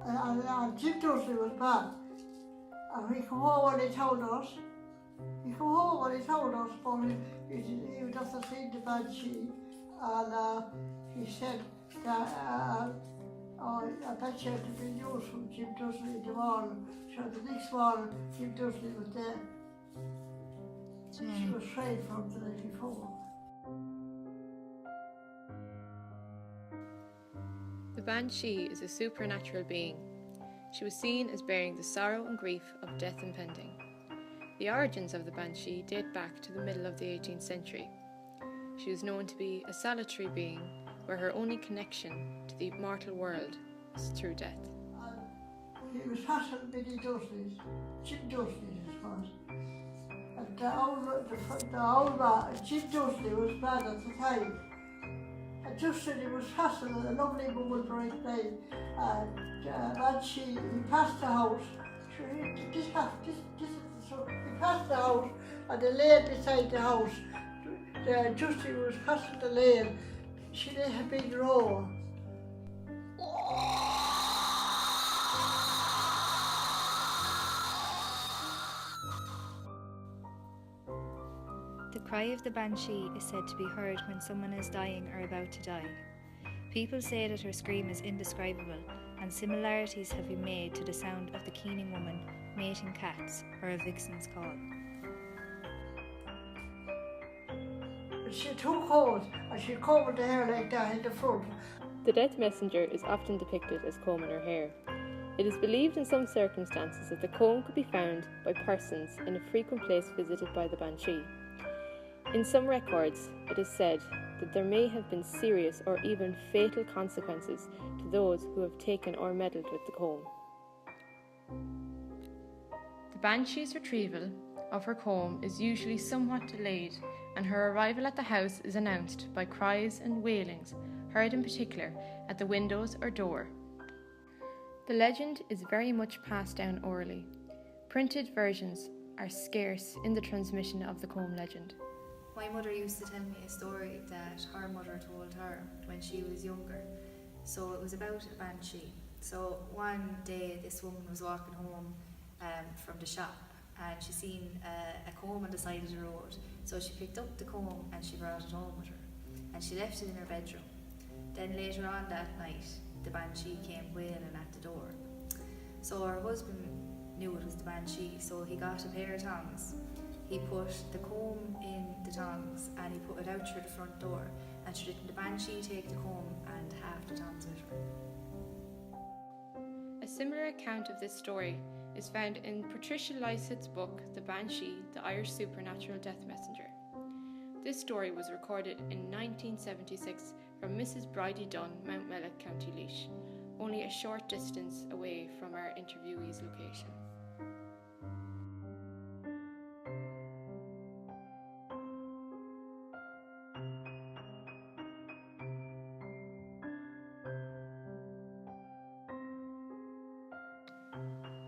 and Jim Dursley was bad. And he come home and he told us, but he doesn't see the Banshee, and he said that, I bet you had to be news from Jim Dursley in the morning. So the next morning, Jim Dursley was there. She was straight from the night before. The Banshee is a supernatural being. She was seen as bearing the sorrow and grief of death impending. The origins of the Banshee date back to the middle of the 18th century. She was known to be a solitary being where her only connection to the mortal world was through death. He was faster than Jim Dursley, I suppose. And the old man, Jim Dursley was bad at the time. And Dursley was faster than a lovely woman for his day. And he passed the house. He passed the house, and the lane beside the house. Dursley was passing the lane. She did a big roar. The cry of the Banshee is said to be heard when someone is dying or about to die. People say that her scream is indescribable, and similarities have been made to the sound of the keening woman mating cats or a vixen's call. She took hold and she combed the hair like that in the front. The death messenger is often depicted as combing her hair. It is believed in some circumstances that the comb could be found by persons in a frequent place visited by the Banshee. In some records, it is said that there may have been serious or even fatal consequences to those who have taken or meddled with the comb. The Banshee's retrieval of her comb is usually somewhat delayed, and her arrival at the house is announced by cries and wailings, heard in particular at the windows or door. The legend is very much passed down orally. Printed versions are scarce in the transmission of the comb legend. My mother used to tell me a story that her mother told her when she was younger. So it was about a banshee. So one day this woman was walking home from the shop, and she seen a comb on the side of the road. So she picked up the comb and she brought it home with her, and she left it in her bedroom. Then later on that night, the Banshee came wailing at the door. So her husband knew it was the Banshee, so he got a pair of tongs. He put the comb in the tongs and he put it out through the front door, and she didn't the Banshee take the comb and half the tongs with her. A similar account of this story is found in Patricia Lycett's book, The Banshee, the Irish Supernatural Death Messenger. This story was recorded in 1976 from Mrs. Bridie Dunn, Mountmellick, County Laois, only a short distance away from our interviewee's location.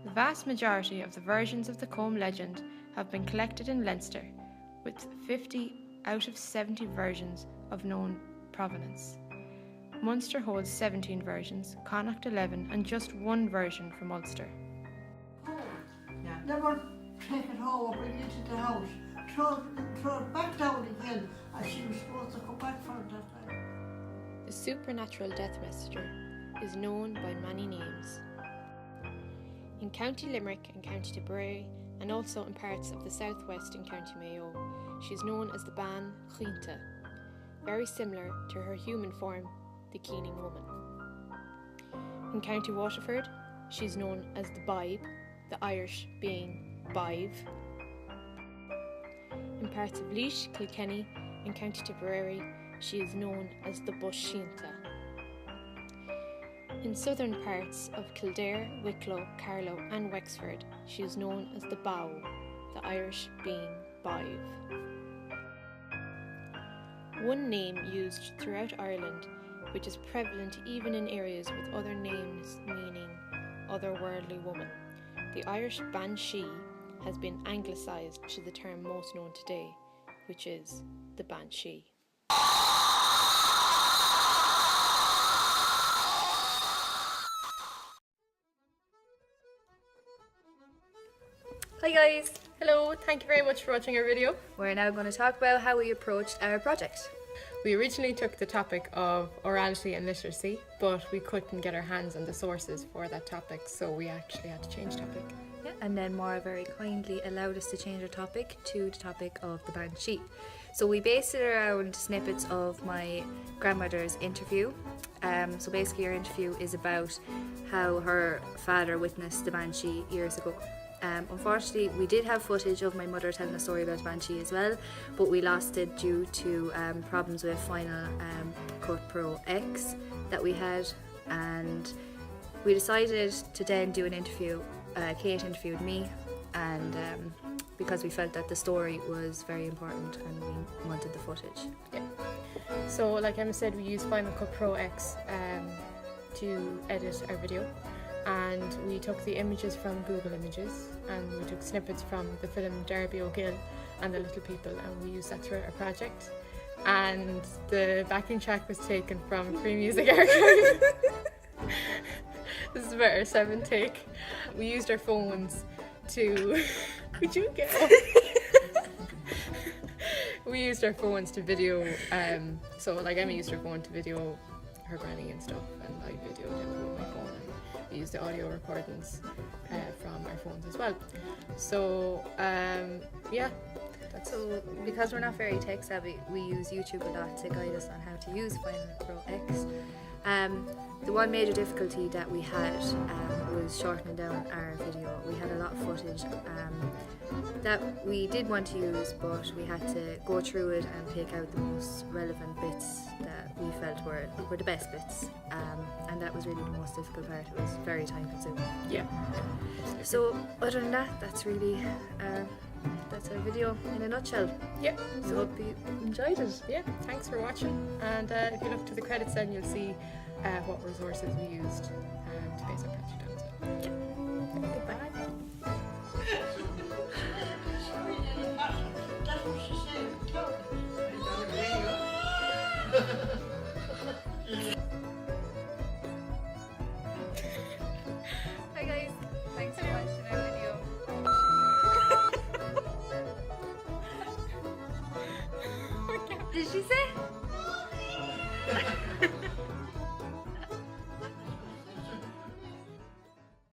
The vast majority of the versions of the comb legend have been collected in Leinster, with 50 out of 70 versions of known provenance. Munster holds 17 versions, Connacht 11, and just one version from Ulster. Never take it home or bring it into the house. Throw it back down again, and she was supposed to come back for it that time. The supernatural death messenger is known by many names. In County Limerick and County Tipperary, and also in parts of the southwest in County Mayo, she is known as the Banshee, very similar to her human form, the Keening woman. In County Waterford, she is known as the Bibe, the Irish being Bive. In parts of Laois, Kilkenny, and County Tipperary, she is known as the Bushinta. In southern parts of Kildare, Wicklow, Carlow and Wexford, she is known as the Bow, the Irish being Bive. One name used throughout Ireland, which is prevalent even in areas with other names meaning otherworldly woman. The Irish Banshee has been anglicised to the term most known today, which is the Banshee. Hi guys! Hello, thank you very much for watching our video. We're now going to talk about how we approached our project. We originally took the topic of orality and literacy, but we couldn't get our hands on the sources for that topic, so we actually had to change topic. Yeah, and then Maura very kindly allowed us to change our topic to the topic of the Banshee. So we based it around snippets of my grandmother's interview. So basically her interview is about how her father witnessed the Banshee years ago. Unfortunately, we did have footage of my mother telling a story about Banshee as well, but we lost it due to problems with Final Cut Pro X that we had, and we decided to then do an interview. Kate interviewed me, and because we felt that the story was very important and we wanted the footage. Yeah. So like Emma said, we used Final Cut Pro X to edit our video, and we took the images from Google Images, and we took snippets from the film Derby O'Gill and The Little People, and we used that throughout our project. And the backing track was taken from Free Music Archive. This is about our 7th take. We used our phones to... Would you get up? We used our phones to video, so like Emma used her phone to video her granny and stuff, and I videoed it with my phone, and we used the audio recordings from our phones as well. So yeah, that's So because we're not very tech savvy, we use YouTube a lot to guide us on how to use Final Pro X. The one major difficulty that we had was shortening down our video. We had a lot of footage that we did want to use, but we had to go through it and pick out the most relevant bits that we felt were the best bits, and that was really the most difficult part. It was very time consuming. yeah. So other than that, that's really that's our video in a nutshell. Yeah. So hope you enjoyed it. Yeah, thanks for watching, and if you look to the credits then you'll see what resources we used.